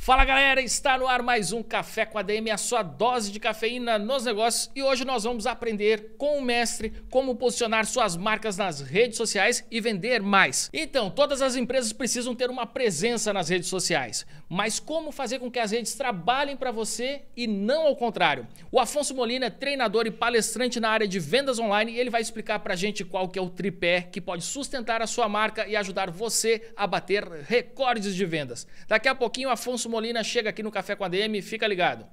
Fala galera, está no ar mais um Café com a ADM, a sua dose de cafeína nos negócios, e hoje nós vamos aprender com o mestre como posicionar suas marcas nas redes sociais e vender mais. Então, todas as empresas precisam ter uma presença nas redes sociais, mas como fazer com que as redes trabalhem para você e não ao contrário? O Afonso Molina é treinador e palestrante na área de vendas online e ele vai explicar pra gente qual que é o tripé que pode sustentar a sua marca e ajudar você a bater recordes de vendas. Daqui a pouquinho o Afonso Molina chega aqui no Café com a ADM, fica ligado.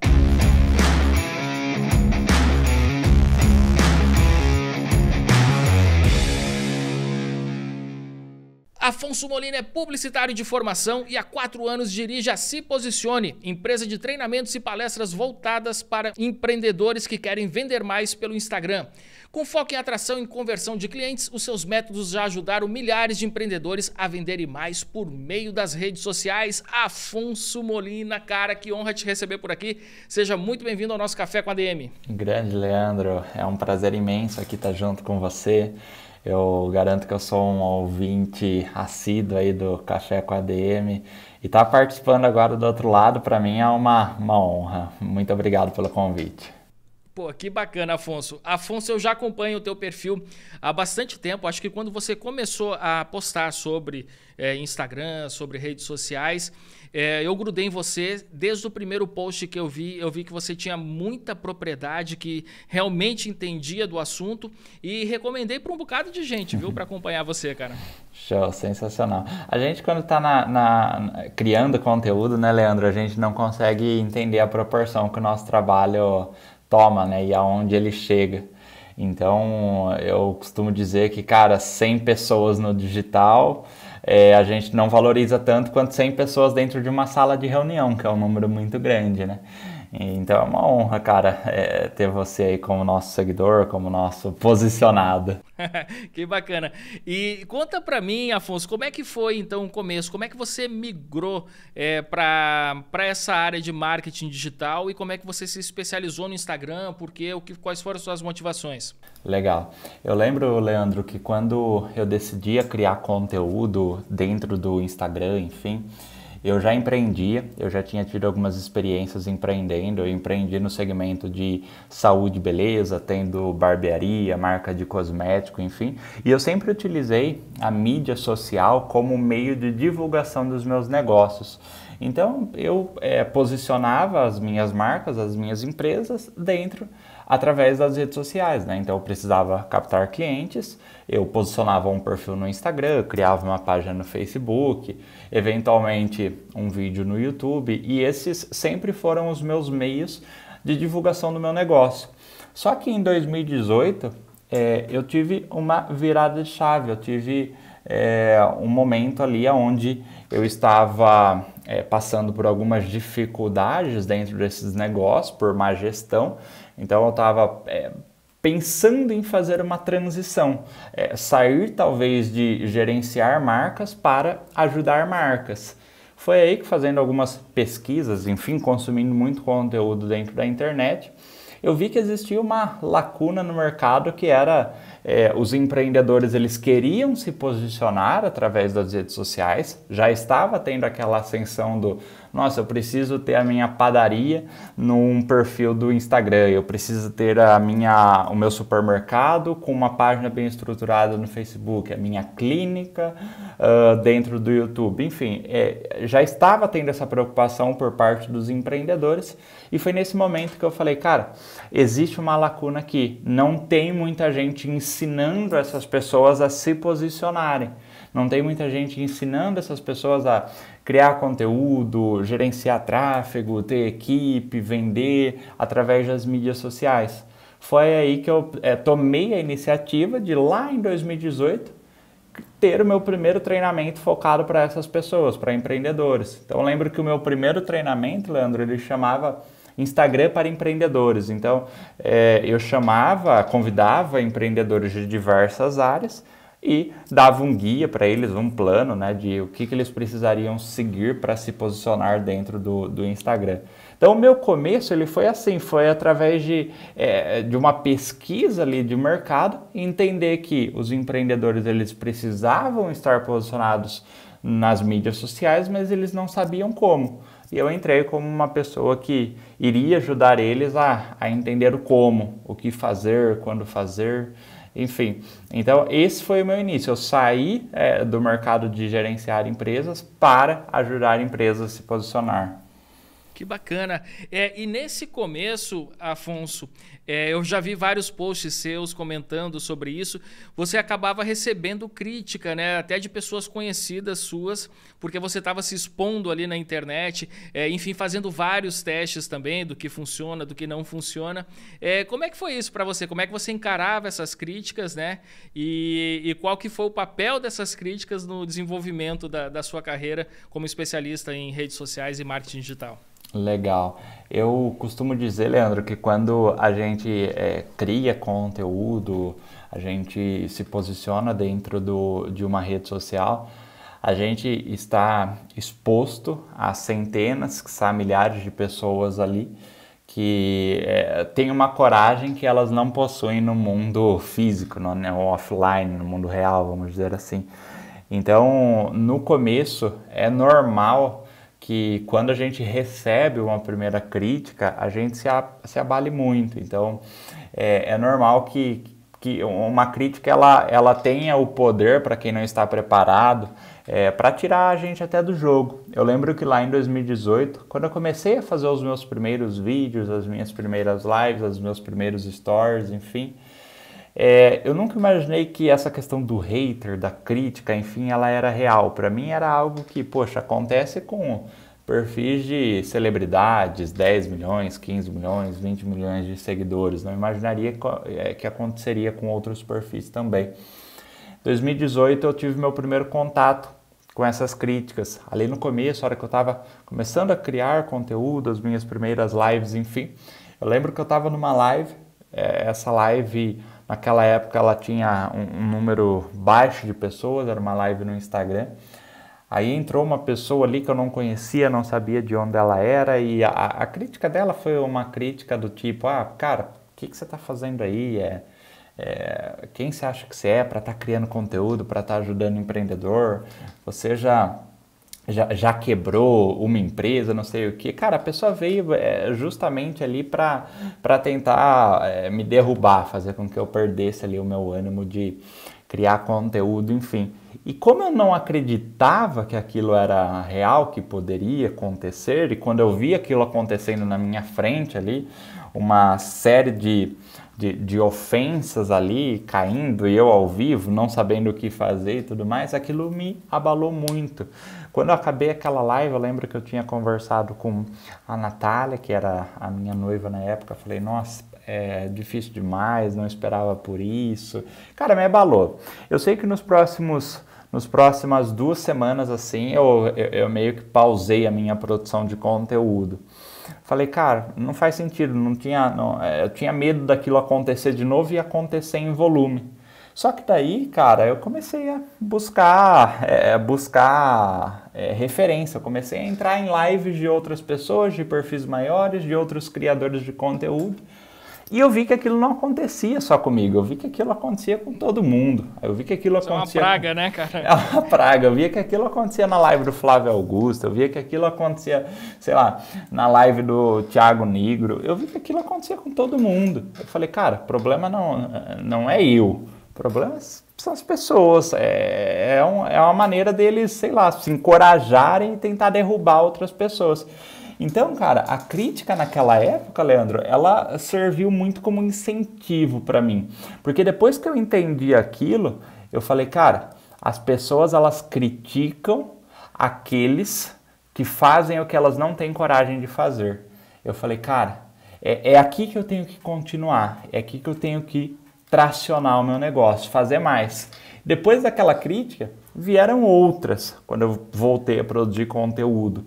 Afonso Molina é publicitário de formação e há 4 anos dirige a Se Posicione, empresa de treinamentos e palestras voltadas para empreendedores que querem vender mais pelo Instagram. Com foco em atração e conversão de clientes, os seus métodos já ajudaram milhares de empreendedores a venderem mais por meio das redes sociais. Afonso Molina, cara, que honra te receber por aqui. Seja muito bem-vindo ao nosso Café com a ADM. Grande Leandro, é um prazer imenso aqui estar junto com você. Eu garanto que eu sou um ouvinte assíduo aí do Café com a ADM e estar participando agora do outro lado para mim é uma honra. Muito obrigado pelo convite. Pô, que bacana, Afonso. Afonso, eu já acompanho o teu perfil há bastante tempo. Acho que quando você começou a postar sobre Instagram, sobre redes sociais, eu grudei em você. Desde o primeiro post que eu vi que você tinha muita propriedade, que realmente entendia do assunto e recomendei para um bocado de gente, viu, para acompanhar você, cara. Show, sensacional. A gente quando está criando conteúdo, né, Leandro, a gente não consegue entender a proporção que o nosso trabalho toma, né, e aonde ele chega. Então, eu costumo dizer que, cara, 100 pessoas no digital, a gente não valoriza tanto quanto 100 pessoas dentro de uma sala de reunião, que é um número muito grande, né? Então, é uma honra, cara, ter você aí como nosso seguidor, como nosso posicionado. Que bacana. E conta pra mim, Afonso, como é que foi então o começo? Como é que você migrou para essa área de marketing digital e como é que você se especializou no Instagram? Por quê? Quais foram as suas motivações? Legal. Eu lembro, Leandro, que quando eu decidi criar conteúdo dentro do Instagram, enfim, eu já empreendia, eu já tinha tido algumas experiências empreendendo, eu empreendi no segmento de saúde e beleza, tendo barbearia, marca de cosmético, enfim, e eu sempre utilizei a mídia social como meio de divulgação dos meus negócios. Então, eu posicionava as minhas marcas, as minhas empresas através das redes sociais, né? Então, eu precisava captar clientes, eu posicionava um perfil no Instagram, criava uma página no Facebook, eventualmente um vídeo no YouTube, e esses sempre foram os meus meios de divulgação do meu negócio. Só que em 2018, eu tive uma virada de chave, eu tive um momento ali onde eu estava passando por algumas dificuldades dentro desses negócios, por má gestão. Então eu estava pensando em fazer uma transição, sair talvez de gerenciar marcas para ajudar marcas. Foi aí que, fazendo algumas pesquisas, enfim, consumindo muito conteúdo dentro da internet, eu vi que existia uma lacuna no mercado que era os empreendedores, eles queriam se posicionar através das redes sociais, já estava tendo aquela ascensão do nossa, eu preciso ter a minha padaria num perfil do Instagram, eu preciso ter o meu supermercado com uma página bem estruturada no Facebook, a minha clínica dentro do YouTube, enfim, já estava tendo essa preocupação por parte dos empreendedores e foi nesse momento que eu falei, cara, existe uma lacuna aqui, não tem muita gente ensinando essas pessoas a se posicionarem, não tem muita gente ensinando essas pessoas a criar conteúdo, gerenciar tráfego, ter equipe, vender através das mídias sociais. Foi aí que eu tomei a iniciativa de, lá em 2018, ter o meu primeiro treinamento focado para essas pessoas, para empreendedores. Então eu lembro que o meu primeiro treinamento, Leandro, ele chamava Instagram para empreendedores. Então eu convidava empreendedores de diversas áreas e dava um guia para eles, um plano, né, de o que eles precisariam seguir para se posicionar dentro do Instagram. Então, o meu começo ele foi assim, foi através de uma pesquisa ali de mercado, entender que os empreendedores eles precisavam estar posicionados nas mídias sociais, mas eles não sabiam como. E eu entrei como uma pessoa que iria ajudar eles a entender o como, o que fazer, quando fazer, enfim. Então, esse foi o meu início. Eu saí do mercado de gerenciar empresas para ajudar empresas a se posicionar. Que bacana. E nesse começo, Afonso, eu já vi vários posts seus comentando sobre isso. Você acabava recebendo crítica, né? Até de pessoas conhecidas suas, porque você estava se expondo ali na internet, enfim, fazendo vários testes também do que funciona, do que não funciona. Como é que foi isso para você? Como é que você encarava essas críticas, né? E qual que foi o papel dessas críticas no desenvolvimento da sua carreira como especialista em redes sociais e marketing digital? Legal. Eu costumo dizer, Leandro, que quando a gente cria conteúdo, a gente se posiciona dentro de uma rede social, a gente está exposto a centenas, quiçá milhares de pessoas ali que têm uma coragem que elas não possuem no mundo físico, no offline, no mundo real, vamos dizer assim. Então, no começo, é normal que quando a gente recebe uma primeira crítica, a gente se abale muito. Então, é normal que uma crítica ela tenha o poder, para quem não está preparado, para tirar a gente até do jogo. Eu lembro que lá em 2018, quando eu comecei a fazer os meus primeiros vídeos, as minhas primeiras lives, os meus primeiros stories, enfim, eu nunca imaginei que essa questão do hater, da crítica, enfim, ela era real. Para mim era algo que, poxa, acontece com perfis de celebridades, 10 milhões, 15 milhões, 20 milhões de seguidores. Não imaginaria que aconteceria com outros perfis também. Em 2018 eu tive meu primeiro contato com essas críticas. Ali no começo, a hora que eu estava começando a criar conteúdo, as minhas primeiras lives, enfim. Eu lembro que eu estava numa live, essa live... Naquela época ela tinha um número baixo de pessoas, era uma live no Instagram. Aí entrou uma pessoa ali que eu não conhecia, não sabia de onde ela era, e a crítica dela foi uma crítica do tipo, cara, o que você está fazendo aí? Quem você acha que você é para estar criando conteúdo, para estar ajudando o empreendedor? Você já quebrou uma empresa, não sei o que. Cara, a pessoa veio justamente ali para tentar me derrubar, fazer com que eu perdesse ali o meu ânimo de criar conteúdo, enfim. E como eu não acreditava que aquilo era real, que poderia acontecer, e quando eu vi aquilo acontecendo na minha frente ali, uma série de ofensas ali caindo e eu ao vivo, não sabendo o que fazer e tudo mais, aquilo me abalou muito. Quando eu acabei aquela live, eu lembro que eu tinha conversado com a Natália, que era a minha noiva na época, eu falei, nossa, é difícil demais, não esperava por isso. Cara, me abalou. Eu sei que nos próximas 2 semanas, assim, eu meio que pausei a minha produção de conteúdo. Falei, cara, não faz sentido, eu tinha medo daquilo acontecer de novo e acontecer em volume. Só que daí, cara, eu comecei a buscar referência, eu comecei a entrar em lives de outras pessoas, de perfis maiores, de outros criadores de conteúdo, e eu vi que aquilo não acontecia só comigo, eu vi que aquilo acontecia com todo mundo. Eu vi que aquilo acontecia... É uma praga, né, cara? É uma praga. Eu via que aquilo acontecia na live do Flávio Augusto, eu via que aquilo acontecia, sei lá, na live do Thiago Nigro, eu vi que aquilo acontecia com todo mundo. Eu falei, cara, o problema não é eu, o problema são as pessoas, é uma maneira deles, sei lá, se encorajarem e tentar derrubar outras pessoas. Então, cara, a crítica naquela época, Leandro, ela serviu muito como incentivo para mim. Porque depois que eu entendi aquilo, eu falei, cara, as pessoas elas criticam aqueles que fazem o que elas não têm coragem de fazer. Eu falei, cara, é aqui que eu tenho que continuar, é aqui que eu tenho que tracionar o meu negócio, fazer mais. Depois daquela crítica, vieram outras, quando eu voltei a produzir conteúdo.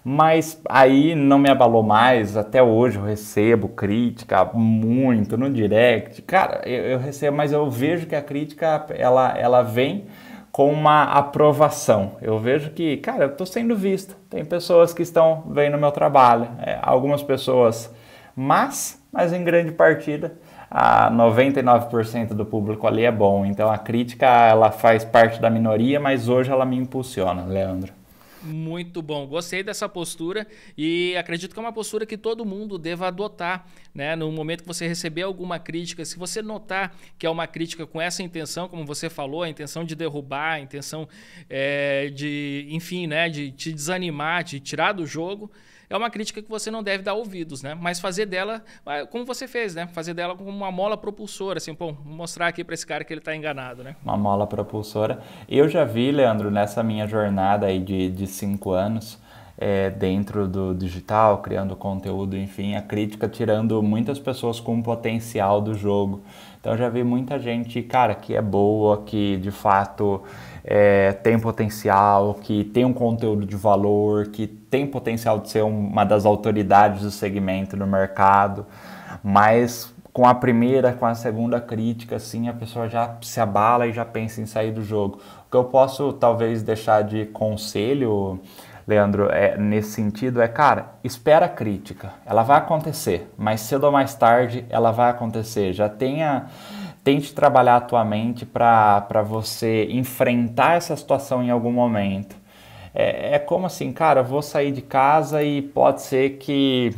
Mas aí não me abalou mais, até hoje eu recebo crítica muito no direct. Cara, eu recebo, mas eu vejo que a crítica, ela vem com uma aprovação. Eu vejo que, cara, eu estou sendo visto. Tem pessoas que estão vendo o meu trabalho, algumas pessoas, mas em grande partida, a 99% do público ali é bom. Então a crítica, ela faz parte da minoria, mas hoje ela me impulsiona, Leandro. Muito bom, gostei dessa postura e acredito que é uma postura que todo mundo deva adotar, né? No momento que você receber alguma crítica, se você notar que é uma crítica com essa intenção, como você falou, a intenção de derrubar, a intenção enfim, né? De te desanimar, de tirar do jogo, é uma crítica que você não deve dar ouvidos, né? Mas fazer dela, como você fez, né? Fazer dela como uma mola propulsora, assim, pô, vou mostrar aqui para esse cara que ele está enganado, né? Uma mola propulsora. Eu já vi, Leandro, nessa minha jornada aí de 5 anos, dentro do digital, criando conteúdo, enfim, a crítica tirando muitas pessoas com o potencial do jogo. Então já vi muita gente, cara, que é boa, que de fato tem potencial, que tem um conteúdo de valor, que tem potencial de ser uma das autoridades do segmento no mercado, mas com a primeira, com a segunda crítica, assim, a pessoa já se abala e já pensa em sair do jogo. O que eu posso talvez deixar de conselho, Leandro, nesse sentido cara, espera a crítica, ela vai acontecer, mais cedo ou mais tarde ela vai acontecer, tente trabalhar a tua mente para você enfrentar essa situação em algum momento. Como assim, cara, eu vou sair de casa e pode ser que,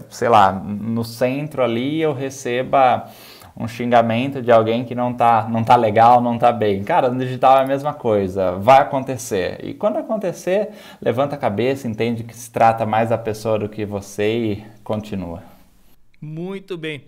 sei lá, no centro ali eu receba um xingamento de alguém que não tá legal, não tá bem. Cara, no digital é a mesma coisa, vai acontecer. E quando acontecer, levanta a cabeça, entende que se trata mais da pessoa do que você e continua. Muito bem.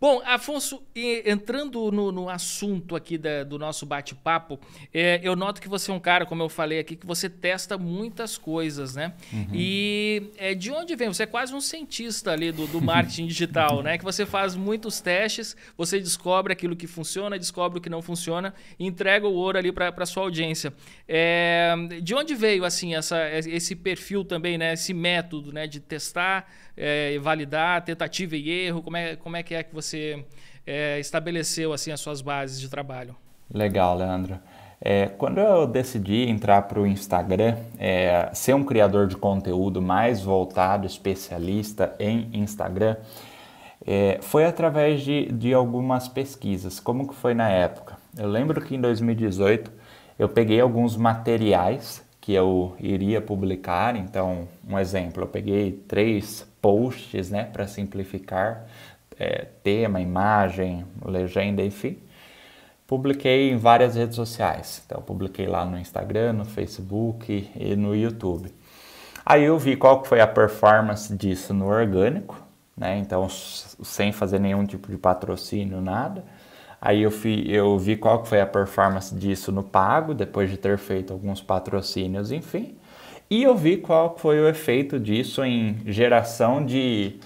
Bom, Afonso, entrando no assunto aqui do nosso bate-papo, eu noto que você é um cara, como eu falei aqui, que você testa muitas coisas, né? Uhum. E de onde vem? Você é quase um cientista ali do marketing digital, né? Que você faz muitos testes, você descobre aquilo que funciona, descobre o que não funciona e entrega o ouro ali para a sua audiência. De onde veio, assim, esse perfil também, né? Esse método, né? De testar, validar, tentativa e erro, como é que você estabeleceu assim as suas bases de trabalho? Legal, Leandro. Quando eu decidi entrar para o Instagram, ser um criador de conteúdo mais voltado, especialista em Instagram, foi através de algumas pesquisas. Como que foi na época? Eu lembro que em 2018 eu peguei alguns materiais que eu iria publicar. Então, um exemplo, eu peguei 3 posts, né, para simplificar, tema, imagem, legenda, enfim. Publiquei em várias redes sociais. Então, publiquei lá no Instagram, no Facebook e no YouTube. Aí eu vi qual foi a performance disso no orgânico, né? Então, sem fazer nenhum tipo de patrocínio, nada. Aí eu vi qual foi a performance disso no pago, depois de ter feito alguns patrocínios, enfim. E eu vi qual foi o efeito disso em geração de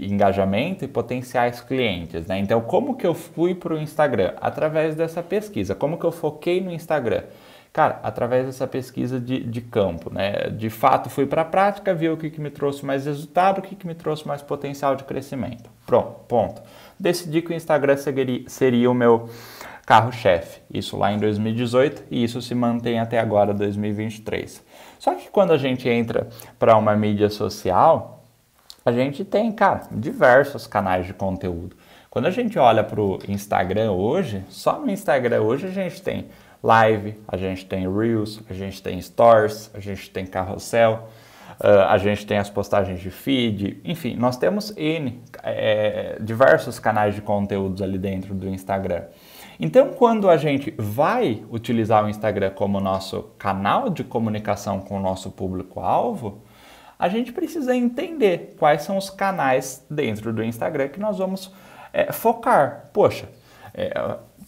engajamento e potenciais clientes, né? Então, como que eu fui para o Instagram? Através dessa pesquisa. Como que eu foquei no Instagram? Cara, através dessa pesquisa de campo, né? De fato, fui para a prática, vi o que me trouxe mais resultado, o que me trouxe mais potencial de crescimento. Pronto, ponto. Decidi que o Instagram seria o meu carro-chefe. Isso lá em 2018 e isso se mantém até agora, 2023. Só que quando a gente entra para uma mídia social, a gente tem, cara, diversos canais de conteúdo. Quando a gente olha para o Instagram hoje, só no Instagram hoje a gente tem Live, a gente tem Reels, a gente tem Stories, a gente tem Carrossel, a gente tem as postagens de feed, enfim, nós temos diversos canais de conteúdos ali dentro do Instagram. Então, quando a gente vai utilizar o Instagram como nosso canal de comunicação com o nosso público-alvo, a gente precisa entender quais são os canais dentro do Instagram que nós vamos focar. Poxa,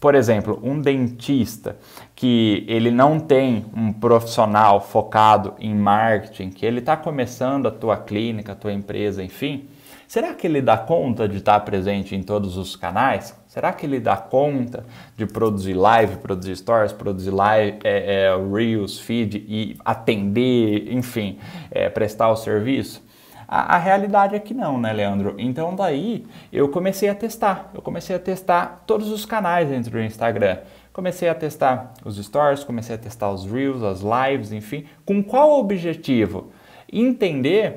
por exemplo, um dentista que ele não tem um profissional focado em marketing, que ele está começando a tua clínica, a tua empresa, enfim, será que ele dá conta de estar presente em todos os canais? Será que ele dá conta de produzir live, produzir stories, produzir live, reels, feed e atender, enfim, prestar o serviço? A realidade é que não, né, Leandro? Então daí eu comecei a testar. Eu comecei a testar todos os canais dentro do Instagram. Comecei a testar os stories, comecei a testar os reels, as lives, enfim. Com qual objetivo? Entender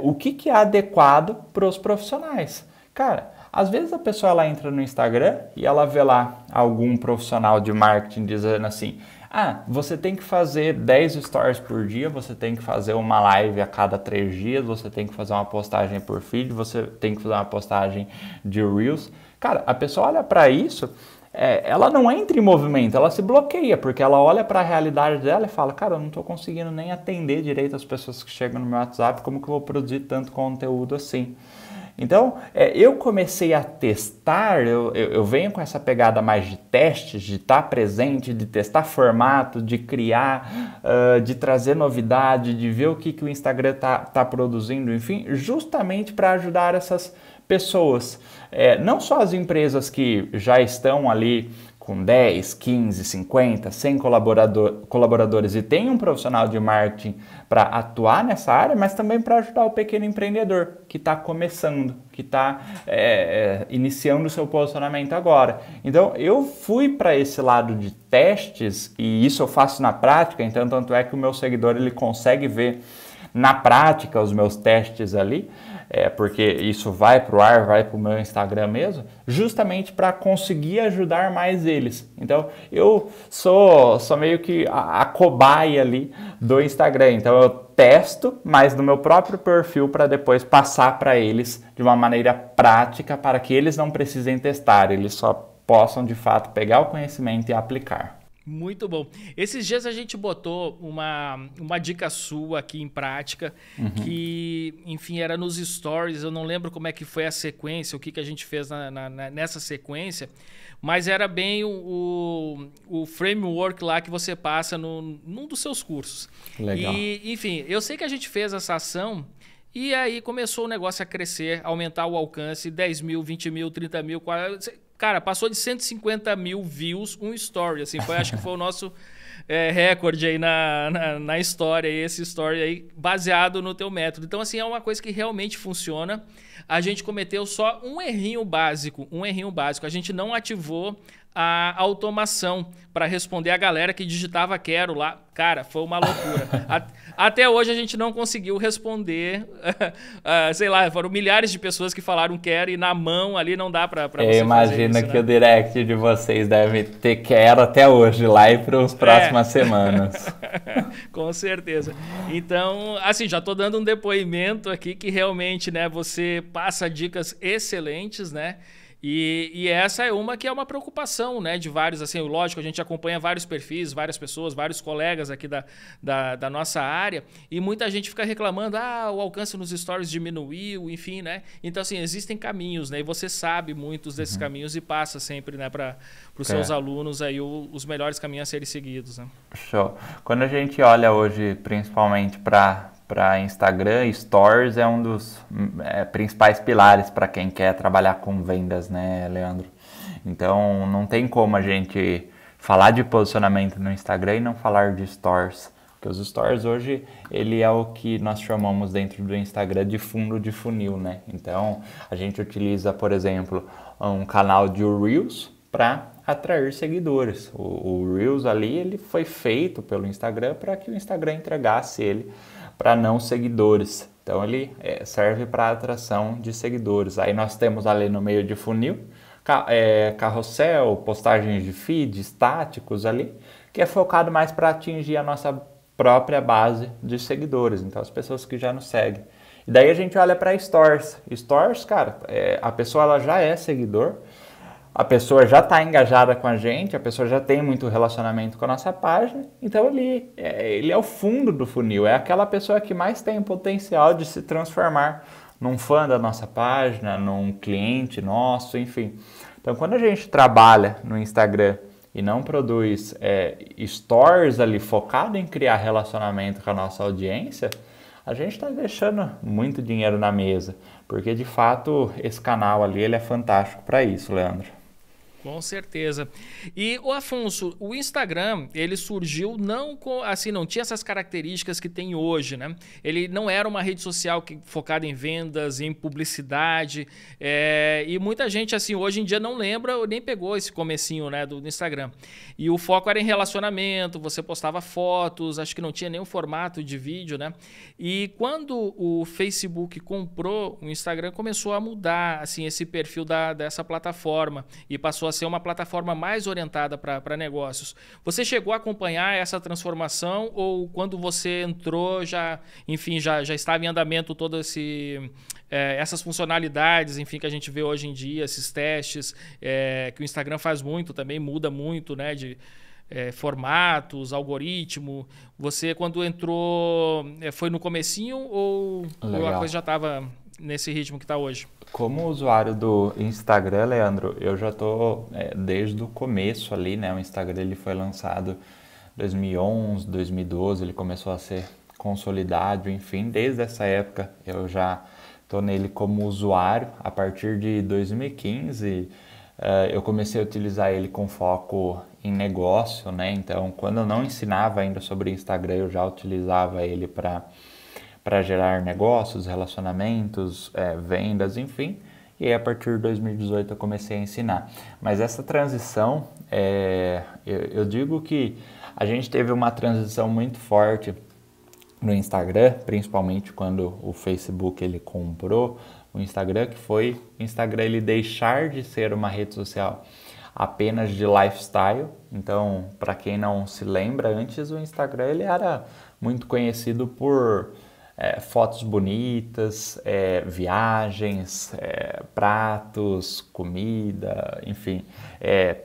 o que é adequado para os profissionais. Cara, às vezes a pessoa ela entra no Instagram e ela vê lá algum profissional de marketing dizendo assim: Ah, você tem que fazer 10 stories por dia, você tem que fazer uma live a cada 3 dias, você tem que fazer uma postagem por feed, você tem que fazer uma postagem de Reels. Cara, a pessoa olha para isso, ela não entra em movimento, ela se bloqueia, porque ela olha para a realidade dela e fala, cara, eu não estou conseguindo nem atender direito as pessoas que chegam no meu WhatsApp, como que eu vou produzir tanto conteúdo assim? Então, eu comecei a testar, eu venho com essa pegada mais de testes, de estar presente, de testar formato, de criar, de trazer novidade, de ver o que o Instagram tá produzindo, enfim, justamente para ajudar essas pessoas. Não só as empresas que já estão ali com 10, 15, 50, 100 colaboradores e tem um profissional de marketing para atuar nessa área, mas também para ajudar o pequeno empreendedor que está começando, que está iniciando o seu posicionamento agora. Então, eu fui para esse lado de testes e isso eu faço na prática, então tanto é que o meu seguidor ele consegue ver na prática os meus testes ali, porque isso vai para o ar, vai para o meu Instagram mesmo, justamente para conseguir ajudar mais eles. Então, eu sou meio que a cobaia ali do Instagram. Então, eu testo, mas no meu próprio perfil para depois passar para eles de uma maneira prática para que eles não precisem testar, eles só possam, de fato, pegar o conhecimento e aplicar. Muito bom. Esses dias a gente botou uma dica sua aqui em prática, que, enfim, era nos stories. Eu não lembro como é que foi a sequência, o que a gente fez nessa sequência, mas era bem o framework lá que você passa num dos seus cursos. Legal. E, enfim, eu sei que a gente fez essa ação e aí começou o negócio a crescer, aumentar o alcance, 10 mil, 20 mil, 30 mil, 40... Cara, passou de 150 mil views um story, assim, acho que foi o nosso recorde aí na história, esse story aí baseado no teu método. Então, assim, é uma coisa que realmente funciona. A gente cometeu só um errinho básico. A gente não ativou a automação para responder a galera que digitava quero lá. Cara, foi uma loucura. Até hoje a gente não conseguiu responder. Sei lá, foram milhares de pessoas que falaram quero e na mão ali não dá para você fazer isso. Imagino que o direct de vocês deve ter quero até hoje lá e para as próximas semanas. Com certeza. Então, assim, já estou dando um depoimento aqui que realmente, né, você passa dicas excelentes, né? E essa é uma que é uma preocupação, né, de vários, assim, lógico, a gente acompanha vários perfis, várias pessoas, vários colegas aqui da nossa área, e muita gente fica reclamando, o alcance nos stories diminuiu, enfim, né? Então, assim, existem caminhos, né? E você sabe muitos desses caminhos e passa sempre, né, para os seus alunos aí os melhores caminhos a serem seguidos, né? Show. Quando a gente olha hoje, principalmente para Instagram, Stories é um dos principais pilares para quem quer trabalhar com vendas, né, Leandro? Então, não tem como a gente falar de posicionamento no Instagram e não falar de Stories. Porque os Stories hoje, ele é o que nós chamamos dentro do Instagram de fundo de funil, né? Então, a gente utiliza, por exemplo, um canal de Reels para atrair seguidores. O Reels ali, ele foi feito pelo Instagram para que o Instagram entregasse ele para não seguidores. Então ele serve para atração de seguidores. Aí nós temos ali no meio de funil, carrossel, postagens de feed, estáticos ali, que é focado mais para atingir a nossa própria base de seguidores. Então as pessoas que já nos seguem. E daí a gente olha para Stories. Stories, cara, a pessoa ela já é seguidor, a pessoa já está engajada com a gente, a pessoa já tem muito relacionamento com a nossa página, então ele é o fundo do funil, é aquela pessoa que mais tem potencial de se transformar num fã da nossa página, num cliente nosso, enfim. Então, quando a gente trabalha no Instagram e não produz stories ali focado em criar relacionamento com a nossa audiência, a gente está deixando muito dinheiro na mesa, porque de fato esse canal ali ele é fantástico para isso, Leandro. Com certeza. E o Afonso, o Instagram, ele surgiu não tinha essas características que tem hoje, né? Ele não era uma rede social focada em vendas, em publicidade, e muita gente, assim, hoje em dia não lembra ou nem pegou esse comecinho, né, do Instagram. E o foco era em relacionamento, você postava fotos, acho que não tinha nenhum formato de vídeo, né? E quando o Facebook comprou o Instagram, começou a mudar, assim, esse perfil dessa plataforma e passou passou a ser uma plataforma mais orientada para negócios. Você chegou a acompanhar essa transformação ou quando você entrou já estava em andamento todas essas funcionalidades, enfim, que a gente vê hoje em dia, esses testes, que o Instagram faz muito também, muda muito, né, de formatos, algoritmo. Você, quando entrou, foi no comecinho ou a coisa já estava nesse ritmo que está hoje? Como usuário do Instagram, Leandro, eu já estou desde o começo ali, né? O Instagram ele foi lançado em 2011, 2012, ele começou a ser consolidado, enfim, desde essa época eu já estou nele como usuário. A partir de 2015, eu comecei a utilizar ele com foco em negócio, né? Então, quando eu não ensinava ainda sobre Instagram, eu já utilizava ele para gerar negócios, relacionamentos, vendas, enfim. E aí, a partir de 2018 eu comecei a ensinar. Mas essa transição, eu digo que a gente teve uma transição muito forte no Instagram, principalmente quando o Facebook ele comprou o Instagram, que foi o Instagram ele deixar de ser uma rede social apenas de lifestyle. Então, para quem não se lembra, antes o Instagram ele era muito conhecido por fotos bonitas, viagens, pratos, comida, enfim,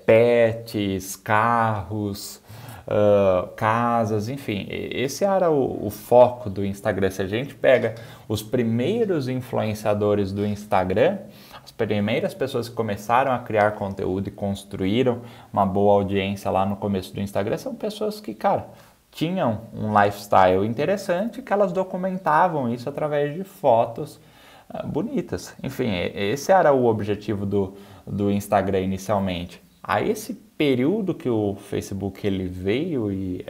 pets, carros, casas, enfim. Esse era o foco do Instagram. Se a gente pega os primeiros influenciadores do Instagram, as primeiras pessoas que começaram a criar conteúdo e construíram uma boa audiência lá no começo do Instagram são pessoas que, cara, tinham um lifestyle interessante, que elas documentavam isso através de fotos bonitas. Enfim, esse era o objetivo do Instagram inicialmente. Aí esse período que o Facebook ele veio e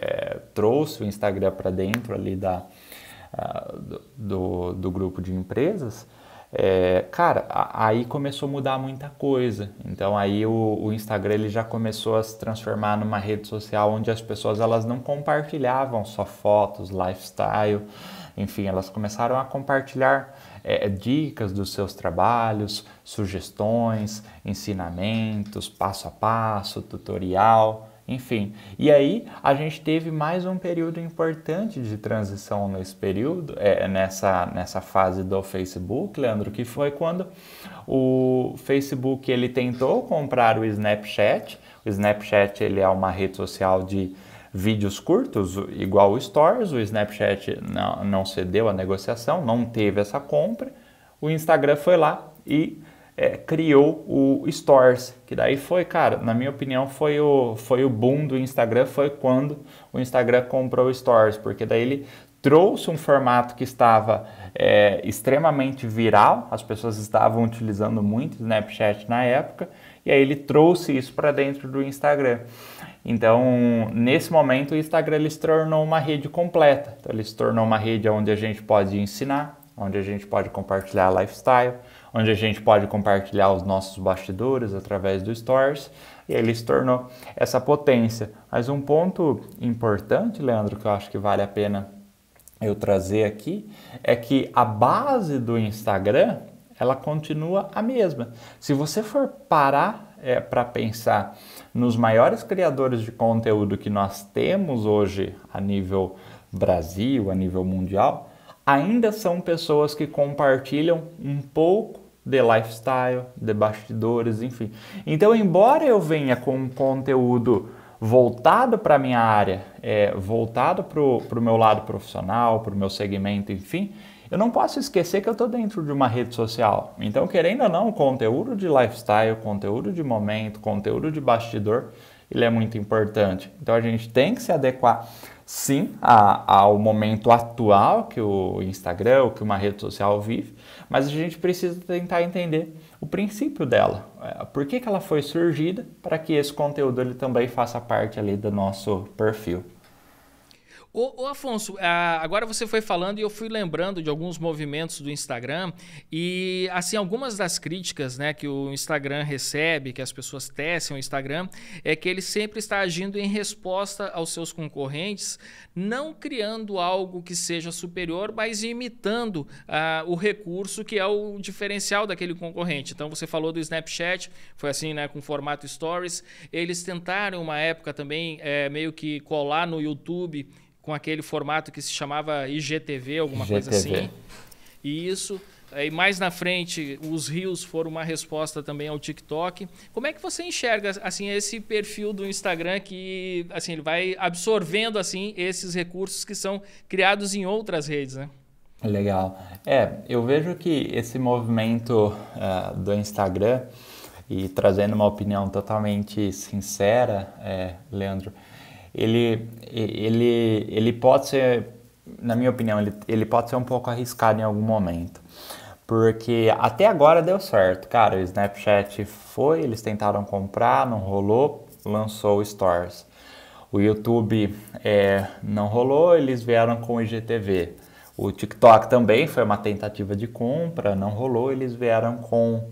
trouxe o Instagram para dentro ali do grupo de empresas, cara, aí começou a mudar muita coisa. Então aí o Instagram ele já começou a se transformar numa rede social onde as pessoas elas não compartilhavam só fotos, lifestyle, enfim, elas começaram a compartilhar dicas dos seus trabalhos, sugestões, ensinamentos, passo a passo, tutorial, enfim. E aí a gente teve mais um período importante de transição nesse período, nessa fase do Facebook, Leandro, que foi quando o Facebook ele tentou comprar o Snapchat. O Snapchat ele é uma rede social de vídeos curtos, igual o Stories. O Snapchat não cedeu a negociação, não teve essa compra. O Instagram foi lá e criou o Stories, que daí foi, cara, na minha opinião, foi o boom do Instagram, foi quando o Instagram comprou o Stories, porque daí ele trouxe um formato que estava extremamente viral, as pessoas estavam utilizando muito o Snapchat na época, e aí ele trouxe isso para dentro do Instagram. Então, nesse momento, o Instagram ele se tornou uma rede completa. Então, ele se tornou uma rede onde a gente pode ensinar, onde a gente pode compartilhar lifestyle, onde a gente pode compartilhar os nossos bastidores através do Stories, e aí ele se tornou essa potência. Mas um ponto importante, Leandro, que eu acho que vale a pena eu trazer aqui, é que a base do Instagram, ela continua a mesma. Se você for parar para pensar nos maiores criadores de conteúdo que nós temos hoje a nível Brasil, a nível mundial, ainda são pessoas que compartilham um pouco de lifestyle, de bastidores, enfim. Então, embora eu venha com um conteúdo voltado para a minha área, voltado para o meu lado profissional, para o meu segmento, enfim, eu não posso esquecer que eu estou dentro de uma rede social. Então, querendo ou não, o conteúdo de lifestyle, conteúdo de momento, conteúdo de bastidor, ele é muito importante. Então, a gente tem que se adequar, sim, ao momento atual que o Instagram, que uma rede social vive, mas a gente precisa tentar entender o princípio dela. Por que ela foi surgida para que esse conteúdo ele também faça parte ali do nosso perfil. Ô Afonso, agora você foi falando e eu fui lembrando de alguns movimentos do Instagram e, assim, algumas das críticas, né, que o Instagram recebe, que as pessoas tecem o Instagram, é que ele sempre está agindo em resposta aos seus concorrentes, não criando algo que seja superior, mas imitando o recurso que é o diferencial daquele concorrente. Então, você falou do Snapchat, foi assim, né, com o formato Stories. Eles tentaram, uma época também, meio que colar no YouTube com aquele formato que se chamava IGTV, alguma coisa assim. E isso, aí mais na frente, os Reels foram uma resposta também ao TikTok. Como é que você enxerga assim esse perfil do Instagram que assim ele vai absorvendo assim esses recursos que são criados em outras redes, né? Legal. Eu vejo que esse movimento do Instagram, e trazendo uma opinião totalmente sincera, Leandro, ele pode ser, na minha opinião, ele pode ser um pouco arriscado em algum momento. Porque até agora deu certo. Cara, o Snapchat eles tentaram comprar, não rolou, lançou o Stories. O YouTube não rolou, eles vieram com o IGTV. O TikTok também foi uma tentativa de compra, não rolou, eles vieram com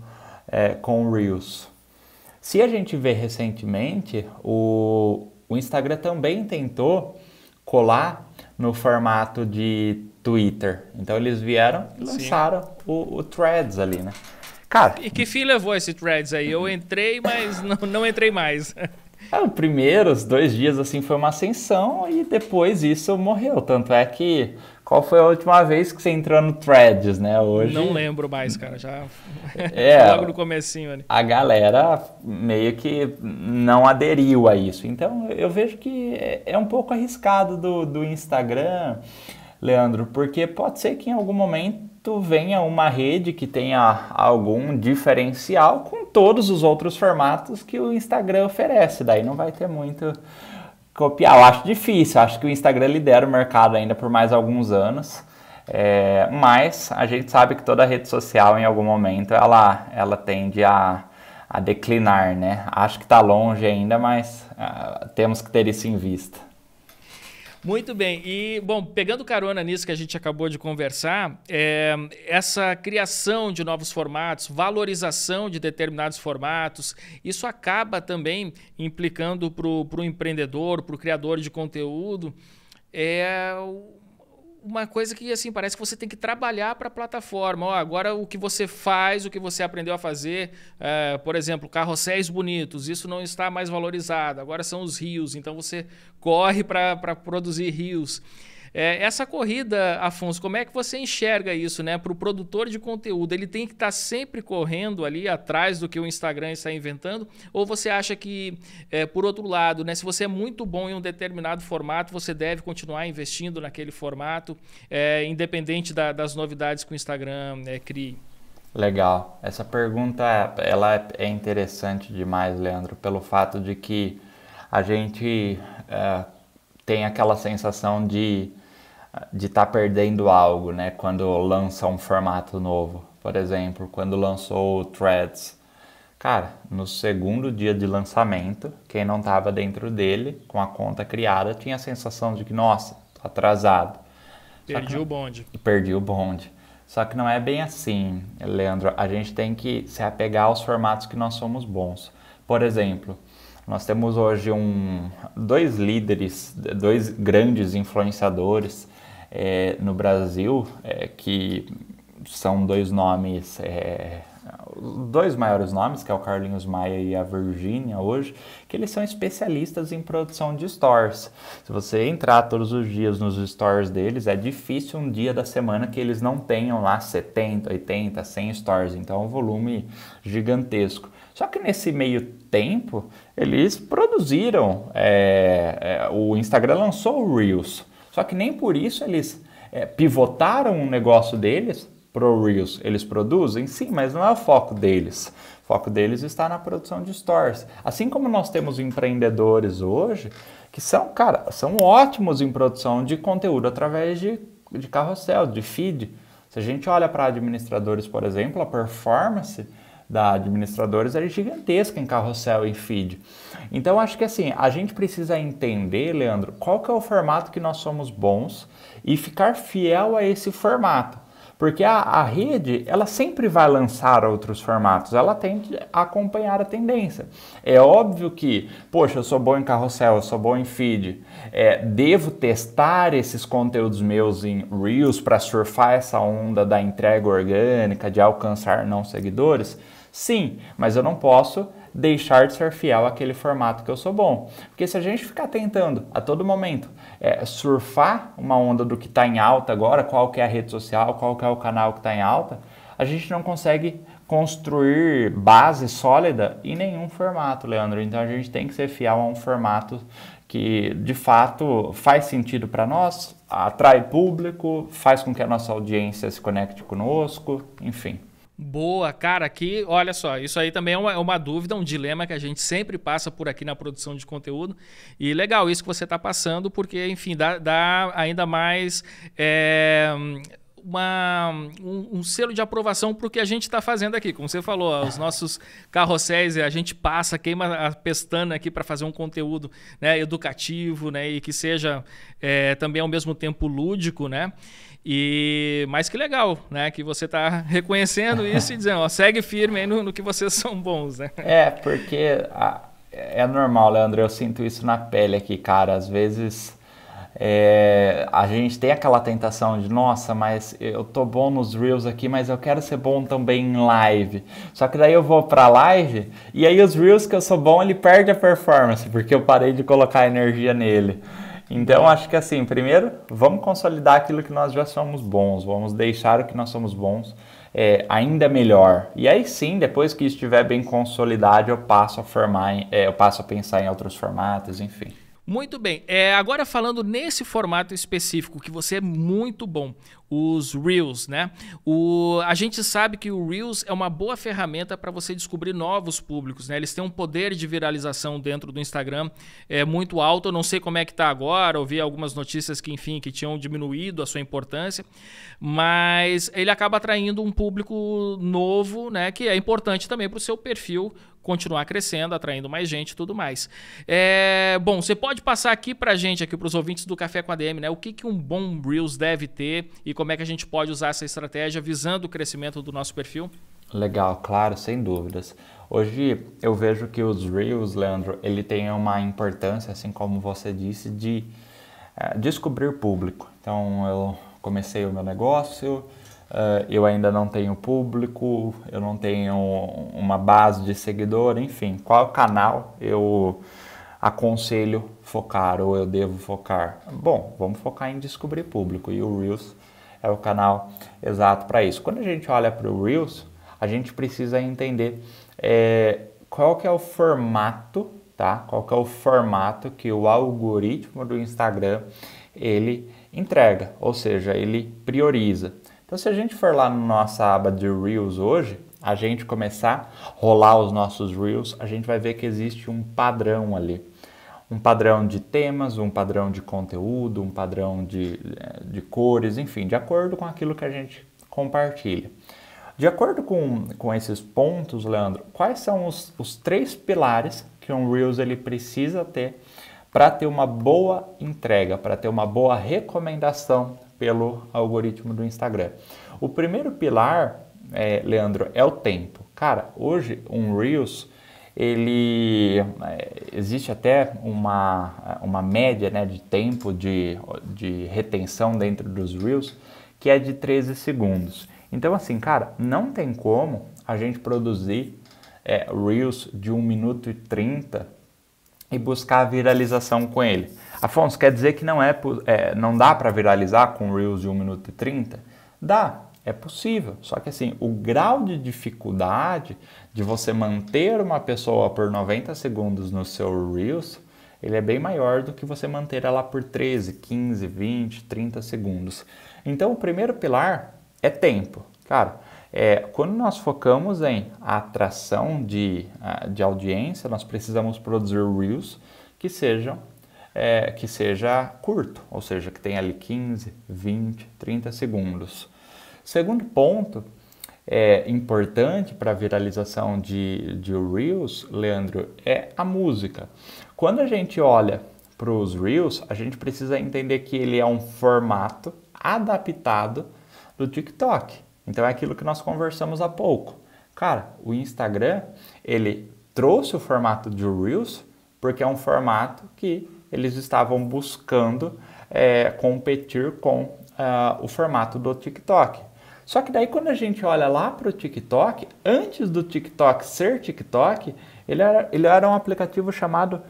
o Reels. Se a gente vê recentemente, o Instagram também tentou colar no formato de Twitter. Então eles vieram e lançaram o Threads ali, né? Cara, e que fim levou esse Threads aí? Eu entrei, mas não entrei mais. Os primeiros 2 dias assim foi uma ascensão e depois isso morreu. Tanto é que qual foi a última vez que você entrou no Threads, né? Hoje não lembro mais, cara. Já logo no comecinho ali. A galera meio que não aderiu a isso. Então eu vejo que é um pouco arriscado do Instagram, Leandro, porque pode ser que em algum momento venha uma rede que tenha algum diferencial com todos os outros formatos que o Instagram oferece. Daí não vai ter muito copiar. Eu acho difícil, acho que o Instagram lidera o mercado ainda por mais alguns anos. Mas a gente sabe que toda rede social em algum momento ela tende a declinar, né? Acho que está longe ainda, mas temos que ter isso em vista. Muito bem. E, bom, pegando carona nisso que a gente acabou de conversar, essa criação de novos formatos, valorização de determinados formatos, isso acaba também implicando para o empreendedor, para o criador de conteúdo, uma coisa que assim parece que você tem que trabalhar para a plataforma. Agora o que você faz, o que você aprendeu a fazer, por exemplo, carrosséis bonitos, isso não está mais valorizado. Agora são os Reels, então você corre para produzir Reels. Essa corrida, Afonso, como é que você enxerga isso, né? Para o produtor de conteúdo, ele tem que estar sempre correndo ali atrás do que o Instagram está inventando? Ou você acha que, por outro lado, né, se você é muito bom em um determinado formato, você deve continuar investindo naquele formato, independente das novidades que o Instagram crie? Legal. Essa pergunta ela é interessante demais, Leandro, pelo fato de que a gente tem aquela sensação de estar perdendo algo, né? Quando lança um formato novo. Por exemplo, quando lançou o Threads. Cara, no segundo dia de lançamento, quem não estava dentro dele, com a conta criada, tinha a sensação de que, nossa, tô atrasado. Perdi o bonde. Perdi o bonde. Só que não é bem assim, Leandro. A gente tem que se apegar aos formatos que nós somos bons. Por exemplo, nós temos hoje 2 líderes, 2 grandes influenciadores no Brasil, que são 2 nomes, os 2 maiores nomes, que é o Carlinhos Maia e a Virgínia hoje, que eles são especialistas em produção de stories. Se você entrar todos os dias nos stories deles, é difícil um dia da semana que eles não tenham lá 70, 80, 100 stories, então é um volume gigantesco. Só que nesse meio tempo, eles produziram, o Instagram lançou o Reels, só que nem por isso eles pivotaram o negócio deles para o Reels. Eles produzem, sim, mas não é o foco deles. O foco deles está na produção de stories. Assim como nós temos empreendedores hoje que são ótimos em produção de conteúdo através de carrossel, de feed. Se a gente olha para administradores, por exemplo, a performance da Administradores é gigantesca em carrossel e feed. Então acho que assim, a gente precisa entender, Leandro, qual que é o formato que nós somos bons e ficar fiel a esse formato. Porque a rede, ela sempre vai lançar outros formatos, ela tende a acompanhar a tendência. É óbvio que, poxa, eu sou bom em carrossel, eu sou bom em feed, devo testar esses conteúdos meus em Reels para surfar essa onda da entrega orgânica, de alcançar não seguidores? Sim, mas eu não posso deixar de ser fiel àquele formato que eu sou bom. Porque se a gente ficar tentando a todo momento surfar uma onda do que está em alta agora, qual que é a rede social, qual que é o canal que está em alta, a gente não consegue construir base sólida em nenhum formato, Leandro. Então a gente tem que ser fiel a um formato que de fato faz sentido para nós, atrai público, faz com que a nossa audiência se conecte conosco, enfim. Boa, cara, aqui, olha só, isso aí também é uma dúvida, um dilema que a gente sempre passa por aqui na produção de conteúdo. E legal isso que você está passando, porque, enfim, dá ainda mais um selo de aprovação para o que a gente está fazendo aqui. Como você falou, os nossos carrosséis, a gente passa, queima a pestana aqui para fazer um conteúdo, né, educativo, né, e que seja também ao mesmo tempo lúdico, né? Mas que legal, né? Que você está reconhecendo isso e dizendo, ó, segue firme aí no que vocês são bons, né? Porque é normal, Leandro, eu sinto isso na pele aqui, cara. Às vezes a gente tem aquela tentação de, nossa, mas eu tô bom nos Reels aqui, mas eu quero ser bom também em live. Só que daí eu vou pra live e aí os Reels que eu sou bom, ele perde a performance, porque eu parei de colocar energia nele. Então, acho que assim, primeiro, vamos consolidar aquilo que nós já somos bons, vamos deixar o que nós somos bons ainda melhor. E aí sim, depois que estiver bem consolidado, eu passo a pensar em outros formatos, enfim. Muito bem. Agora falando nesse formato específico, que você é muito bom, os Reels, né? A gente sabe que o Reels é uma boa ferramenta para você descobrir novos públicos, né? Eles têm um poder de viralização dentro do Instagram muito alto. Eu não sei como é que está agora, ouvi algumas notícias que, enfim, que tinham diminuído a sua importância, mas ele acaba atraindo um público novo, né? Que é importante também para o seu perfil continuar crescendo, atraindo mais gente e tudo mais. Bom, você pode passar aqui pra gente, aqui pros ouvintes do Café com a DM, né? O que um bom Reels deve ter e como é que a gente pode usar essa estratégia visando o crescimento do nosso perfil? Legal, claro, sem dúvidas. Hoje eu vejo que os Reels, Leandro, ele tem uma importância, assim como você disse, de descobrir público. Então eu comecei o meu negócio, eu ainda não tenho público, eu não tenho uma base de seguidor, enfim, qual canal eu aconselho focar ou eu devo focar? Bom, vamos focar em descobrir público e o Reels é o canal exato para isso. Quando a gente olha para o Reels, a gente precisa entender qual que é o formato, tá? Qual que é o formato que o algoritmo do Instagram ele entrega, ou seja, ele prioriza. Então, se a gente for lá na nossa aba de Reels hoje, a gente começar a rolar os nossos Reels, a gente vai ver que existe um padrão ali. Um padrão de temas, um padrão de conteúdo, um padrão de cores, enfim, de acordo com aquilo que a gente compartilha. De acordo com esses pontos, Leandro, quais são os 3 pilares que um Reels ele precisa ter para ter uma boa entrega, para ter uma boa recomendação pelo algoritmo do Instagram? O primeiro pilar, Leandro, é o tempo. Cara, hoje um Reels, existe até uma média, né, de tempo de retenção dentro dos Reels, que é de 13 segundos. Então assim, cara, não tem como a gente produzir Reels de 1 minuto e 30 e buscar a viralização com ele. Afonso, quer dizer que não dá para viralizar com Reels de 1 minuto e 30? Dá, é possível. Só que assim, o grau de dificuldade de você manter uma pessoa por 90 segundos no seu Reels, ele é bem maior do que você manter ela por 13, 15, 20, 30 segundos. Então, o primeiro pilar é tempo. Cara, quando nós focamos em atração de audiência, nós precisamos produzir Reels que seja curto, ou seja, que tenha ali 15, 20, 30 segundos. Segundo ponto importante para a viralização de Reels, Leandro, é a música. Quando a gente olha para os Reels, a gente precisa entender que ele é um formato adaptado do TikTok. Então é aquilo que nós conversamos há pouco. Cara, o Instagram, ele trouxe o formato de Reels porque é um formato que eles estavam buscando competir com o formato do TikTok. Só que daí quando a gente olha lá para o TikTok, antes do TikTok ser TikTok, ele era um aplicativo chamado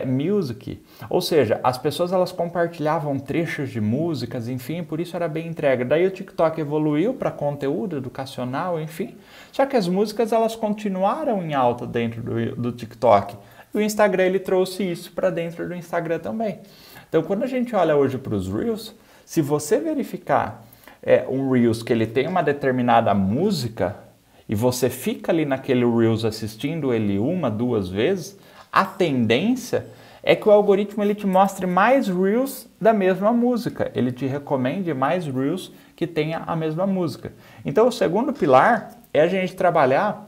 Music, ou seja, as pessoas elas compartilhavam trechos de músicas, enfim, por isso era bem entregue. Daí o TikTok evoluiu para conteúdo educacional, enfim, só que as músicas elas continuaram em alta dentro do TikTok. E o Instagram ele trouxe isso para dentro do Instagram também. Então quando a gente olha hoje para os Reels, se você verificar um Reels que ele tem uma determinada música e você fica ali naquele Reels assistindo ele 1, 2 vezes, a tendência é que o algoritmo ele te mostre mais Reels da mesma música. Ele te recomende mais Reels que tenha a mesma música. Então o segundo pilar é a gente trabalhar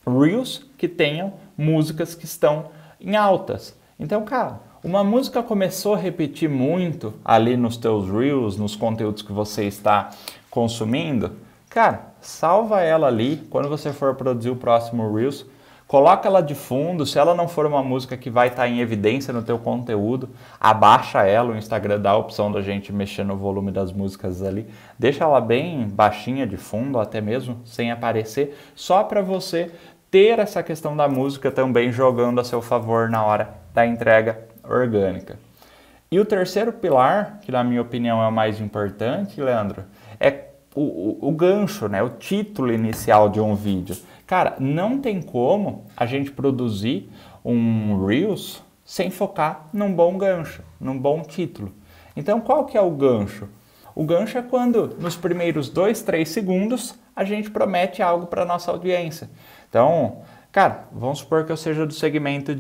Reels que tenham músicas que estão em altas. Então, cara, uma música começou a repetir muito ali nos teus Reels, nos conteúdos que você está consumindo, cara, salva ela ali. Quando você for produzir o próximo Reels, coloca ela de fundo. Se ela não for uma música que vai estar em evidência no teu conteúdo, abaixa ela. O Instagram dá a opção da gente mexer no volume das músicas ali. Deixa ela bem baixinha de fundo, até mesmo sem aparecer, só para você ter essa questão da música também jogando a seu favor na hora da entrega orgânica. E o terceiro pilar, que na minha opinião é o mais importante, Leandro, é o gancho, né? O título inicial de um vídeo. Cara, não tem como a gente produzir um Reels sem focar num bom gancho, num bom título. Então, qual que é o gancho? O gancho é quando, nos primeiros 2, 3 segundos, a gente promete algo para a nossa audiência. Então, cara, vamos supor que eu seja do segmento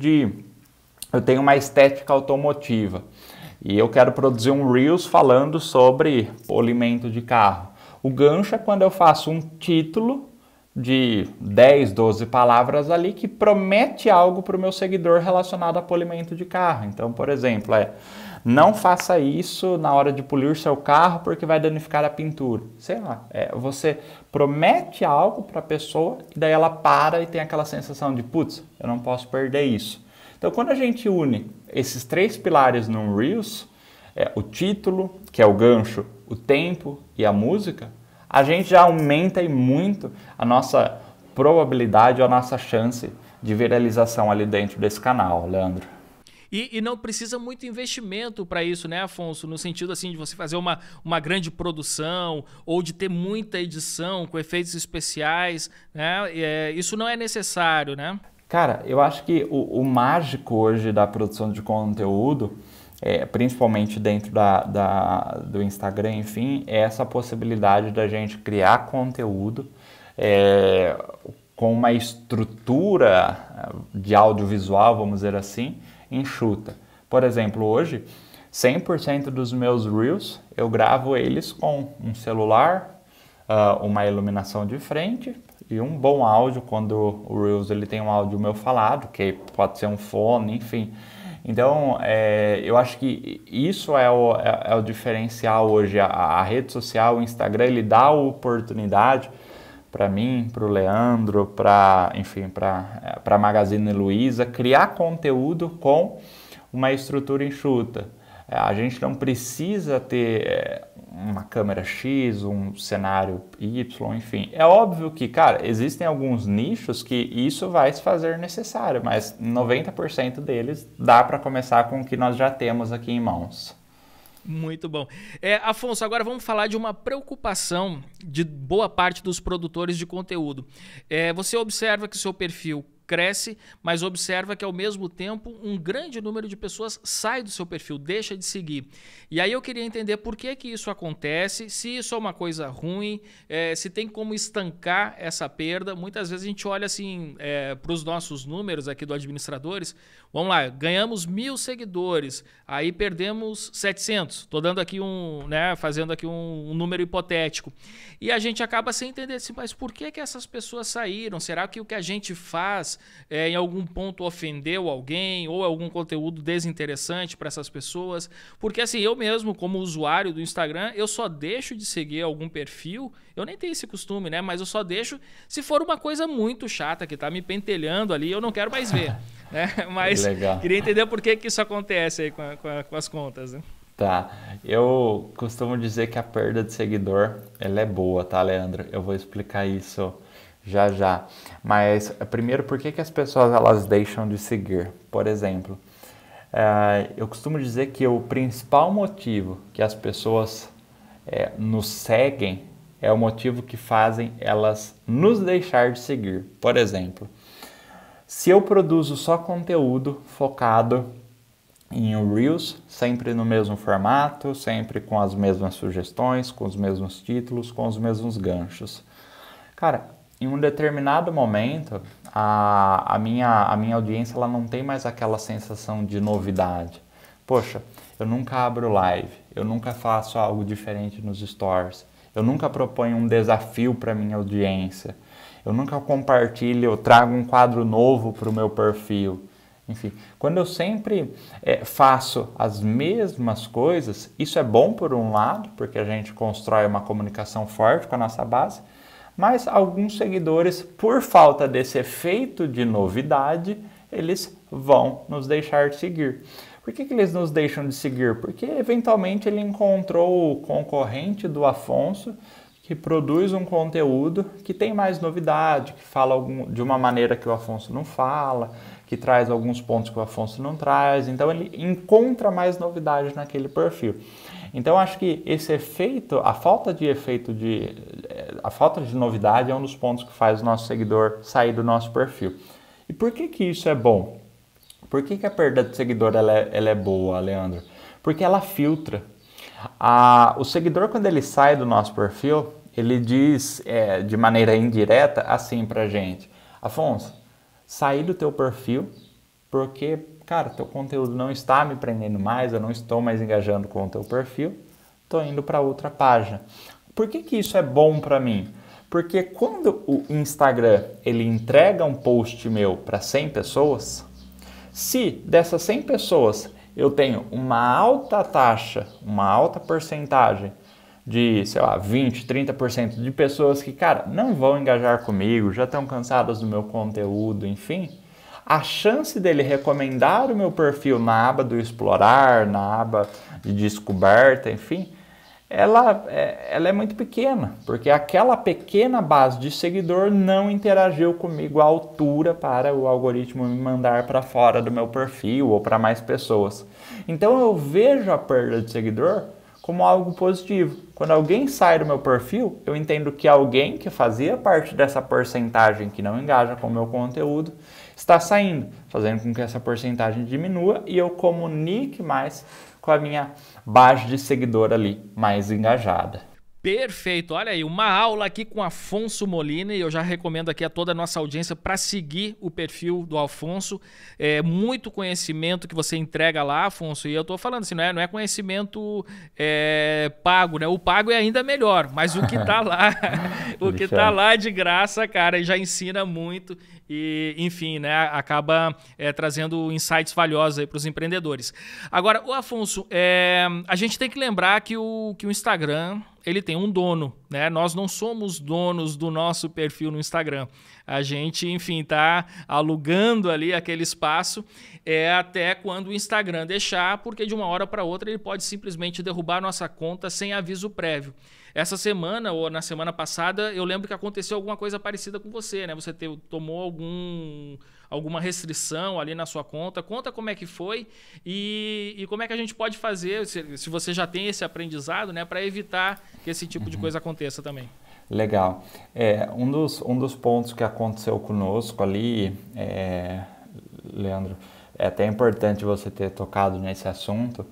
eu tenho uma estética automotiva e eu quero produzir um Reels falando sobre polimento de carro. O gancho é quando eu faço um título de 10, 12 palavras ali que promete algo para o meu seguidor relacionado a polimento de carro. Então, por exemplo, não faça isso na hora de polir seu carro porque vai danificar a pintura. Sei lá, você promete algo para a pessoa e daí ela para e tem aquela sensação de, putz, eu não posso perder isso. Então, quando a gente une esses 3 pilares num Reels, o título, que é o gancho, o tempo e a música, a gente já aumenta muito a nossa probabilidade, a nossa chance de viralização ali dentro desse canal, Leandro. E não precisa muito investimento para isso, né, Afonso? No sentido assim de você fazer uma grande produção ou de ter muita edição com efeitos especiais, né? Isso não é necessário, né? Cara, eu acho que o mágico hoje da produção de conteúdo, principalmente dentro do Instagram, enfim, é essa possibilidade da gente criar conteúdo com uma estrutura de audiovisual, vamos dizer assim, enxuta. Por exemplo, hoje, 100% dos meus Reels, eu gravo eles com um celular, uma iluminação de frente e um bom áudio, quando o Reels ele tem um áudio meu falado, que pode ser um fone, enfim. Então, eu acho que isso é o diferencial hoje. A rede social, o Instagram, ele dá a oportunidade para mim, para o Leandro, para a Magazine Luiza, criar conteúdo com uma estrutura enxuta. A gente não precisa ter uma câmera X, um cenário Y, enfim. É óbvio que, cara, existem alguns nichos que isso vai se fazer necessário, mas 90% deles dá para começar com o que nós já temos aqui em mãos. Muito bom. Afonso, agora vamos falar de uma preocupação de boa parte dos produtores de conteúdo. Você observa que seu perfil cresce, mas observa que ao mesmo tempo um grande número de pessoas sai do seu perfil, deixa de seguir. E aí eu queria entender por que isso acontece, se isso é uma coisa ruim, se tem como estancar essa perda. Muitas vezes a gente olha assim para os nossos números aqui do Administradores, vamos lá, ganhamos 1.000 seguidores, aí perdemos 700, estou dando aqui fazendo aqui um número hipotético. E a gente acaba sem entender assim, mas por que essas pessoas saíram? Será que o que a gente faz em algum ponto ofendeu alguém ou algum conteúdo desinteressante para essas pessoas? Porque assim, eu mesmo, como usuário do Instagram, eu só deixo de seguir algum perfil, eu nem tenho esse costume, né? Mas eu só deixo se for uma coisa muito chata que está me pentelhando ali, eu não quero mais ver. Né? Mas queria entender por que isso acontece aí com as contas, né? Tá, eu costumo dizer que a perda de seguidor, ela é boa, tá, Leandro? Eu vou explicar isso já. Mas, primeiro, por que as pessoas elas deixam de seguir? Por exemplo, eu costumo dizer que o principal motivo que as pessoas nos seguem é o motivo que fazem elas nos deixar de seguir. Por exemplo, se eu produzo só conteúdo focado em Reels, sempre no mesmo formato, sempre com as mesmas sugestões, com os mesmos títulos, com os mesmos ganchos. Cara, em um determinado momento, a minha audiência ela não tem mais aquela sensação de novidade. Poxa, eu nunca abro live, eu nunca faço algo diferente nos stories, eu nunca proponho um desafio para minha audiência, eu nunca compartilho, eu trago um quadro novo para o meu perfil. Enfim, quando eu sempre faço as mesmas coisas, isso é bom por um lado, porque a gente constrói uma comunicação forte com a nossa base, mas alguns seguidores, por falta desse efeito de novidade, eles vão nos deixar de seguir. Por que eles nos deixam de seguir? Porque eventualmente ele encontrou o concorrente do Afonso, que produz um conteúdo que tem mais novidade, que fala de uma maneira que o Afonso não fala, que traz alguns pontos que o Afonso não traz, então ele encontra mais novidade naquele perfil. Então acho que esse efeito, a falta de novidade é um dos pontos que faz o nosso seguidor sair do nosso perfil. E por que isso é bom? Por que a perda de seguidor ela é boa, Leandro? Porque ela filtra. O seguidor, quando ele sai do nosso perfil, ele diz de maneira indireta assim pra gente: Afonso, saí do teu perfil porque, cara, teu conteúdo não está me prendendo mais, eu não estou mais engajando com o teu perfil, estou indo para outra página. Por que isso é bom para mim? Porque quando o Instagram ele entrega um post meu para 100 pessoas, se dessas 100 pessoas eu tenho uma alta taxa, uma alta porcentagem de, sei lá, 20, 30% de pessoas que, cara, não vão engajar comigo, já estão cansadas do meu conteúdo, enfim, a chance dele recomendar o meu perfil na aba do explorar, na aba de descoberta, enfim, ela é muito pequena, porque aquela pequena base de seguidor não interagiu comigo à altura para o algoritmo me mandar para fora do meu perfil ou para mais pessoas. Então eu vejo a perda de seguidor como algo positivo. Quando alguém sai do meu perfil, eu entendo que alguém que fazia parte dessa porcentagem que não engaja com o meu conteúdo está saindo, fazendo com que essa porcentagem diminua e eu comunique mais com a minha base de seguidor ali mais engajada. Perfeito, olha aí, uma aula aqui com Afonso Molina e eu já recomendo aqui a toda a nossa audiência para seguir o perfil do Afonso. É muito conhecimento que você entrega lá, Afonso, e eu tô falando assim, não é conhecimento pago, né? O pago é ainda melhor, mas o que tá lá, o que tá lá de graça, cara, já ensina muito e, enfim, né, acaba trazendo insights valiosos aí para os empreendedores. Agora, o Afonso, a gente tem que lembrar que o Instagram ele tem um dono, né? Nós não somos donos do nosso perfil no Instagram. A gente, enfim, está alugando ali aquele espaço até quando o Instagram deixar, porque de uma hora para outra ele pode simplesmente derrubar a nossa conta sem aviso prévio. Essa semana ou na semana passada, eu lembro que aconteceu alguma coisa parecida com você, né? Você tomou alguma restrição ali na sua conta. Conta como é que foi e como é que a gente pode fazer, se você já tem esse aprendizado, né, para evitar que esse tipo de coisa aconteça também. Legal. Um dos pontos que aconteceu conosco ali, Leandro, é até importante você ter tocado nesse assunto.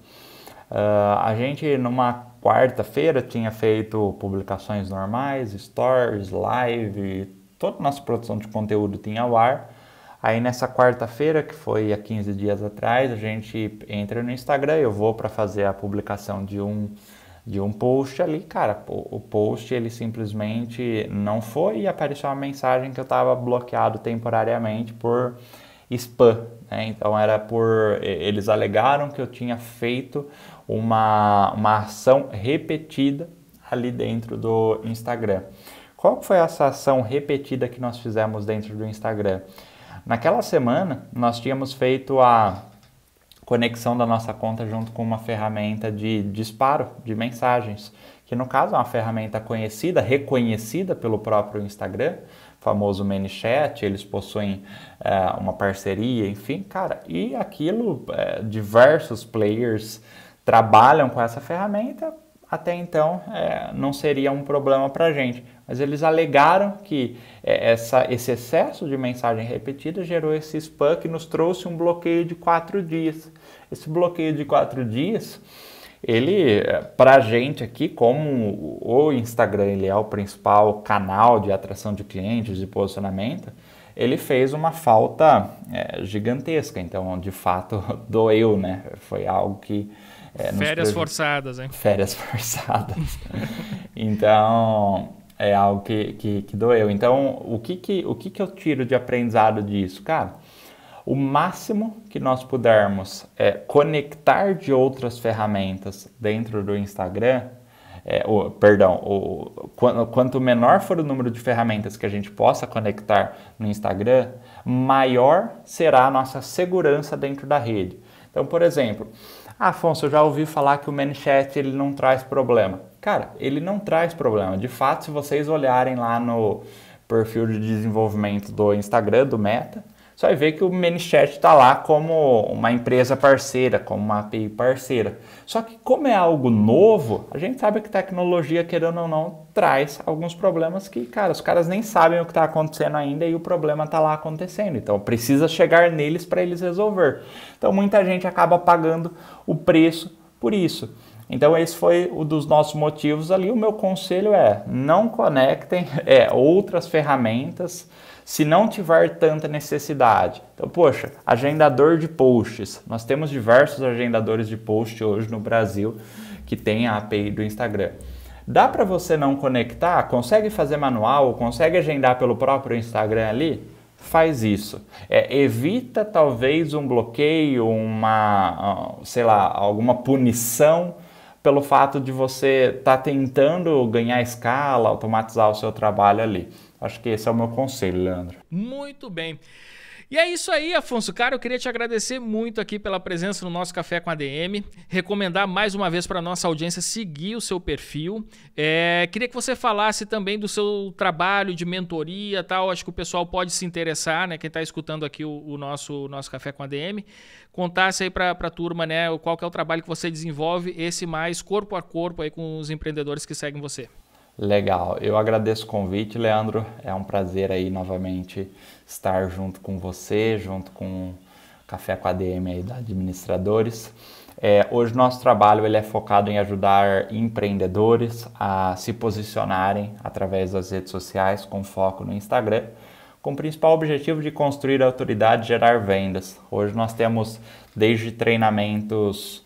A gente, numa quarta-feira, tinha feito publicações normais, stories, live, toda a nossa produção de conteúdo tinha ao ar. Aí nessa quarta-feira, que foi há 15 dias atrás, a gente entra no Instagram, eu vou para fazer a publicação de um post ali, cara, o post ele simplesmente não foi e apareceu uma mensagem que eu estava bloqueado temporariamente por spam, né? Então eles alegaram que eu tinha feito uma ação repetida ali dentro do Instagram. Qual foi essa ação repetida que nós fizemos dentro do Instagram? Naquela semana, nós tínhamos feito a conexão da nossa conta junto com uma ferramenta de disparo de mensagens, que no caso é uma ferramenta conhecida, reconhecida pelo próprio Instagram, famoso ManyChat, eles possuem uma parceria, enfim, cara, e aquilo, diversos players trabalham com essa ferramenta. Até então não seria um problema para a gente, mas eles alegaram que esse excesso de mensagem repetida gerou esse spam que nos trouxe um bloqueio de 4 dias. Esse bloqueio de 4 dias, ele, para a gente aqui, como o Instagram ele é o principal canal de atração de clientes, de posicionamento, ele fez uma falta gigantesca, então de fato doeu, né? Foi algo que... Férias forçadas, hein? Férias forçadas. Então, é algo que doeu. Então, o que eu tiro de aprendizado disso? Cara, o máximo que nós pudermos conectar de outras ferramentas dentro do Instagram, quanto menor for o número de ferramentas que a gente possa conectar no Instagram, maior será a nossa segurança dentro da rede. Então, por exemplo... Afonso, eu já ouvi falar que o ManyChat ele não traz problema. Cara, ele não traz problema. De fato, se vocês olharem lá no perfil de desenvolvimento do Instagram, do Meta, você vai ver que o ManyChat está lá como uma empresa parceira, como uma API parceira. Só que como é algo novo, a gente sabe que tecnologia, querendo ou não, traz alguns problemas que, cara, os caras nem sabem o que está acontecendo ainda e o problema está lá acontecendo. Então, precisa chegar neles para eles resolver. Então, muita gente acaba pagando o preço por isso. Então, esse foi um dos nossos motivos ali. O meu conselho não conectem outras ferramentas se não tiver tanta necessidade. Então, poxa, agendador de posts. Nós temos diversos agendadores de post hoje no Brasil que tem a API do Instagram. Dá para você não conectar? Consegue fazer manual? Consegue agendar pelo próprio Instagram ali? Faz isso. Evita talvez um bloqueio, alguma punição pelo fato de você estar tentando ganhar escala, automatizar o seu trabalho ali. Acho que esse é o meu conselho, Leandro. Muito bem. E é isso aí, Afonso. Cara, eu queria te agradecer muito aqui pela presença no nosso Café com ADM. Recomendar mais uma vez para a nossa audiência seguir o seu perfil. Queria que você falasse também do seu trabalho de mentoria e tal. Acho que o pessoal pode se interessar, né? Quem está escutando aqui o nosso Café com ADM. Contasse aí para a turma, né? Qual que é o trabalho que você desenvolve, esse mais corpo a corpo aí com os empreendedores que seguem você. Legal, eu agradeço o convite, Leandro, é um prazer aí novamente estar junto com você, junto com o Café com a ADM aí da Administradores. Hoje nosso trabalho ele é focado em ajudar empreendedores a se posicionarem através das redes sociais com foco no Instagram, com o principal objetivo de construir autoridade e gerar vendas. Hoje nós temos desde treinamentos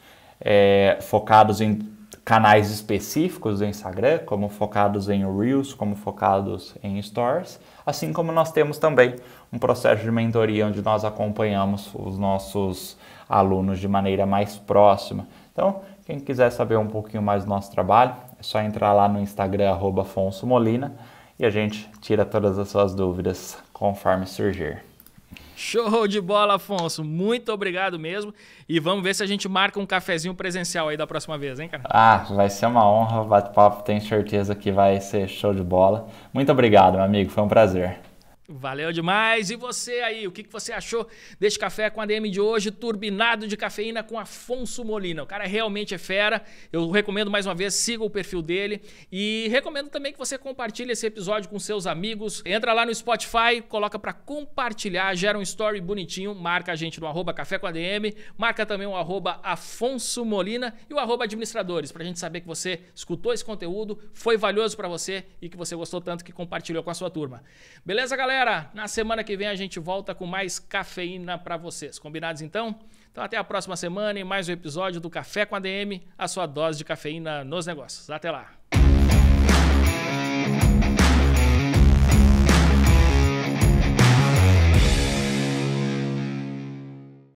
focados em canais específicos do Instagram, como focados em Reels, como focados em Stories, assim como nós temos também um processo de mentoria onde nós acompanhamos os nossos alunos de maneira mais próxima. Então, quem quiser saber um pouquinho mais do nosso trabalho, é só entrar lá no Instagram @AfonsoMolina e a gente tira todas as suas dúvidas conforme surgir. Show de bola, Afonso. Muito obrigado mesmo. E vamos ver se a gente marca um cafezinho presencial aí da próxima vez, hein, cara? Vai ser uma honra. O bate-papo tenho certeza que vai ser show de bola. Muito obrigado, meu amigo. Foi um prazer. Valeu demais! E você aí, o que você achou deste Café com ADM de hoje, turbinado de cafeína com Afonso Molina? O cara realmente é fera, eu recomendo mais uma vez, siga o perfil dele e recomendo também que você compartilhe esse episódio com seus amigos. Entra lá no Spotify, coloca para compartilhar, gera um story bonitinho, marca a gente no @café com ADM, marca também o @Afonso Molina e o @administradores, pra gente saber que você escutou esse conteúdo, foi valioso para você e que você gostou tanto que compartilhou com a sua turma. Beleza, galera? Na semana que vem a gente volta com mais cafeína para vocês. Combinados então? Então até a próxima semana em mais um episódio do Café com ADM, a sua dose de cafeína nos negócios. Até lá!